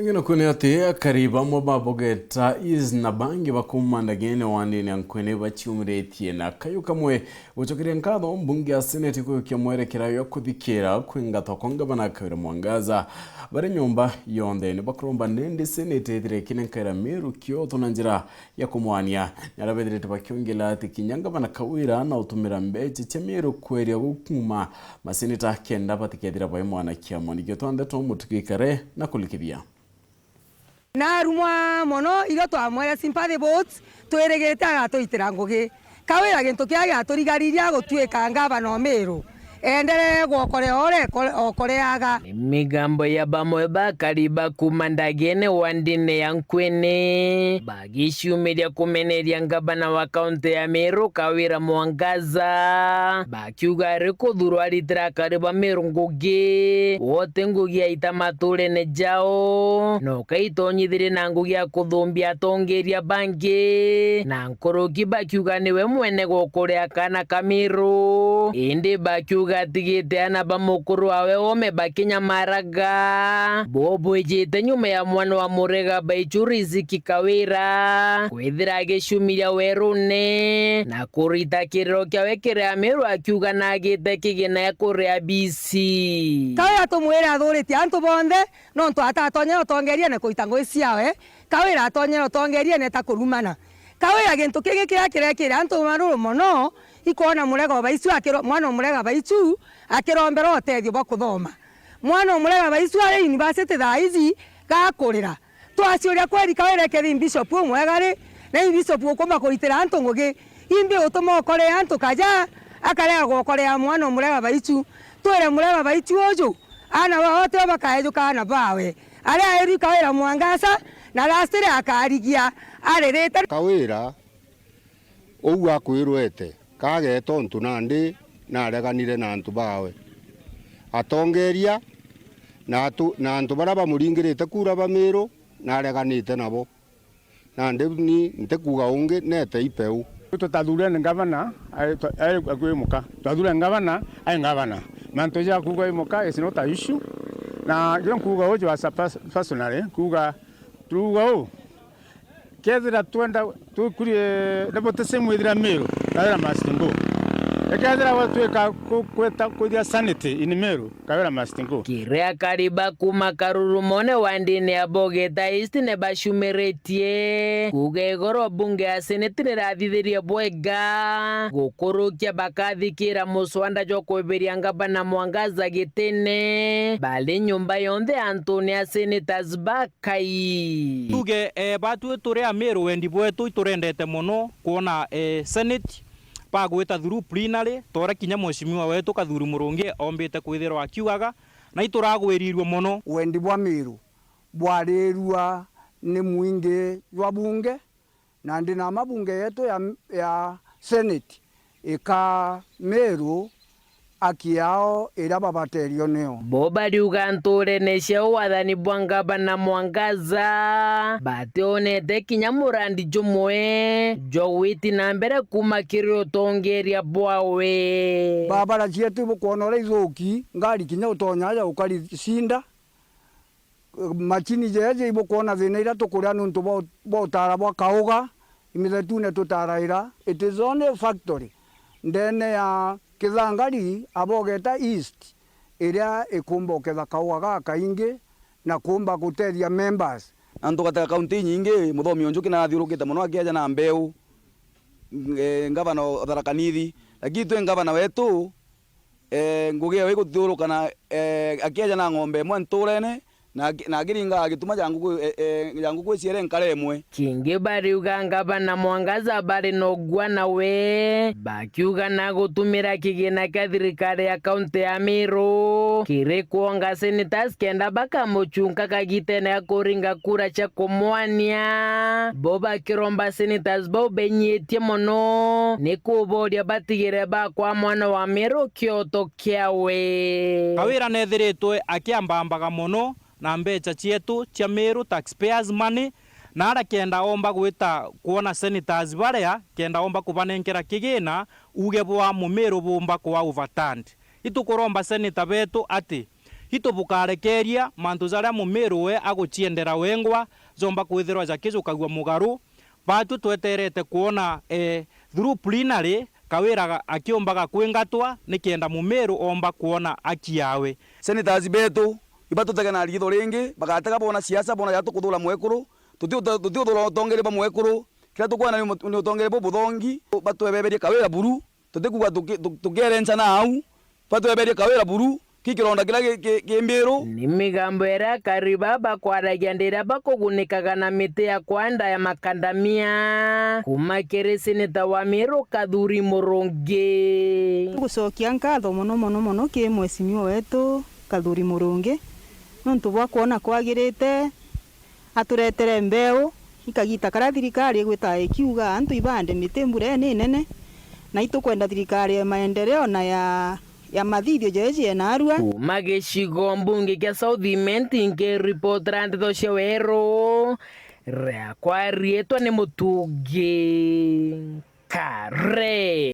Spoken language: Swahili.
Ngino kuniote kariba mwa bogeta is na bangi bakumanda gene wandi ni ankwene bachiumretie na kayo kamwe uchokire nkado mbunge ya seneti kuyo kiamwere kirayo kuthikira kwinga tokonga bana kawira mwangaza bare nyumba yonde ni bakromba nende seneti etire kinenkaira meru kyoto na njira ya kumwania nyarabedire tubakyongela ati kinyanga bana kawira na utumira mbeche chemeru kweri ya gukuma maseneta kenda batikedira bae mwana kiamwani gyoto to mutukikare na kulikibia na rumwa mono igo twamwera sympathy votes tweregete agatoitira ngugi kawira gintu kia gaturigariria gutwika ngavana Omeru endere gwokore ore okoreaga migambo ya bamwe bakariba kumandagene wandine ya nkwene bagishumiria kumeneria ngabana wa kaunti ya Meru Kawira Mwangaza bakiuga rikuthurwa aritira kariba Meru ngugi wote ngugi aita maturene jao no kaitonyithire na ngugi ya kuthumbia atongeria bangi na nkoroki bakiuga niwe mwene gwokorea kana Kamiru indi bakiuga tigite ana bamukuru awe ome bakinya maraga bobo ejete nyuma ya mwana wa Murega Baichuriziki Kawira kwithira agishumiria werune na kurita kiriro kiawe kiria Meru akiuga na agite kigina ya kuria BC Kawira tumwira athuriti antu bonthe no twatatonya utongeria ne kuita ngui ciawe Kawira atonya utongeria ne ta kurumana Kawira gintu kirekira antu maruru mono ikona Murega Baichu mwana Murega Baichu akirombera otethio bwa kuthoma mwana Murega Baichu ari university thaizi gakurira twaciuria kweri Kawira kethi bishop mwegari na bishop ukoma kuritira antu ngugi imbe utuma okore antu kaja akarega gokorea mwana Murega Baichu twere Murega Baichu oju ana wote bakaejuka na bawe ari eri Kawira Mwangaza na lastire akarigia arerete Kawira ogu akwirwete kageto ntu nandi na areganire na antu bawe atongeria na antu bara bamuringirite kura ba Meru na areganite nabo nandi ni ntekuga ungi nete ipeu tutadhure ngavana ai akwimuka tutadhure ngavana ai ngavana manto ya kuga imuka is not a issue na yon kuga ojo as a personally kuga trugo kethira twenda tukuri nebote semwithira Meru Kawira mastingo ekethira watweka kweta kuthia sanity in Meru Kawira mastingo kiria kariba kuma Karuru mone wandine ya Bogeta East ne bashumeretie kuga igoro bunge ya seneti nirathithirie bwega gukurukia bakathikira muswanda jo kweberia ngabana Mwangaza gitene bali nyumba yonthe Antonia senators bakai tuge batu turia Meru wendi bwetu turendete muno kuona senate pagweta through plenary tora kinya mweshimiwa wetu Kathuri Murungi ombite kwithirwa akiugaga na ituragwirirwe muno wendi bwa Meru bwarirwa ni mwingi wa bunge na ndina mabunge yetu ya senate ika Meru akiao ira babaterio neo boba riuga nturene cia wathani bwa ngabana Mwangaza bationete kinya murandi jumwe jowiti na mbere kuma kirio tongeria bwawe babara cietu bukonora izoki ngari kinya utonya ya ukari sinda machini jeje ibukona thina ira tukuria nuntu botara bwa kauga imithetune tutaraira it is only factory ndene ya Kithangari Abogeta East iria ikumba ketha kauga gaka ingi na kumba gutethia members antu gata kaunti nyingi muthomi onjuki na thiurukite muno akiaja na mbeu ngavana Tharaka-Nithi lakini twe ngavana wetu ngugi we guthiuruka na akiaja na ng'ombe mwe nturene na giringa agituma jangu kwiciere nkaremwe kingi bariuga ngabana Mwangaza bari nogwa nawe bakiuga na gutumira kigina kia thirikari ya kaunti ya Meru kiri kuonga senators kenda bakamuchunga kagitene ya kuringa kura cha kumwania boba kiromba senators bo benyetie muno ni kuboria batigire bakwa mwana wa Meru kioto kiawe Kawira nethiritwe akiambambaga muno na mbecha cietu cia Meru taxpayers money na ara kenda omba gwita kuona senators baria kenda omba kubanenkera kigina uge bwa Meru bomba kwa overturned itukuromba senator betu ati itubukarekeria mantu jaria mumiru we aguchiendera wengwa jomba kwithirwa jakijukagua mugaru batu tweterete kuona through plenary kawira akiombaga kwingatwa nikienda mumiru omba kuona aki yawe. Senators betu ibatutega na ritho ringi bagatega bona siasa bona ya tukuthura mwekuru tutithura tongere ba mwekuru kira tukwana ni tongere bo buthongi batwebeberie kawira buru tutikuga tugerenza na au batweberie kawira buru kikironda kila kimbiru ni migambo era kariba bakwaragia ndira bakugunikaga na miti ya kwanda ya makandamia kumakere seneta wa Meru Kadhuri Murungi. Gucokia nkatho muno ki mwecimio wetu Kadhuri Murungi nontu bwa kuona kwagirite aturetere mbeu ikagita kara thirikari gwita ikiuga antu ibande miti mbure ni nene na itukwenda thirikari ya maendeleo na ya mathithio jeje na arua magicigo mbunge kia Southiment inge report rande cia Weru rea kwa rietwa ni Mutungi Kare.